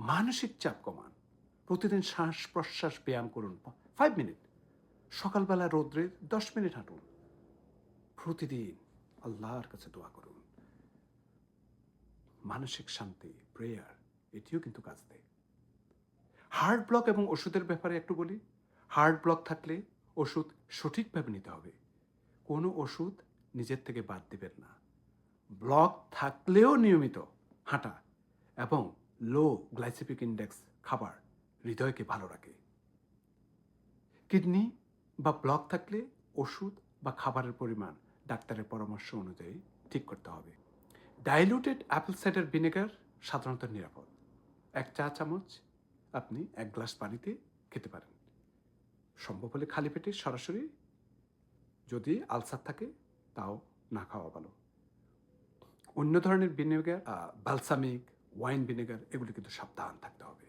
মানসিক চাপ কমান, প্রতিদিন শ্বাস প্রশ্বাস ব্যায়াম করুন 5 মিনিট, সকালবেলা রৌদ্রে 10 মিনিট হাঁটুন, প্রতিদিন আল্লাহর কাছে দোয়া করুন। মানসিক শান্তি, প্রেয়ার, এটিও কিন্তু কাজ দেয়। হার্ট ব্লক এবং ওষুধের ব্যাপারে একটু বলি। হার্ট ব্লক থাকলে ওষুধ সঠিকভাবে নিতে হবে, কোনো ওষুধ নিজের থেকে বাদ দিবেন না। ব্লক থাকলেও নিয়মিত হাঁটা এবং লো গ্লাইসেমিক ইন্ডেক্স খাবার হৃদয়কে ভালো রাখে। কিডনি বা ব্লক থাকলে ওষুধ বা খাবারের পরিমাণ ডাক্তারের পরামর্শ অনুযায়ী ঠিক করতে হবে। ডাইলুটেড অ্যাপেল সাইডার ভিনেগার সাধারণত নিরাপদ। 1 চা চামচ আপনি 1 গ্লাস পানিতে খেতে পারেন, সম্ভব হলে খালি পেটে সরাসরি। যদি আলসার থাকে তাও না খাওয়া ভালো। অন্য ধরনের ভিনেগার, বালসামিক, ওয়াইন ভিনেগার, এগুলি কিন্তু সাবধান থাকতে হবে।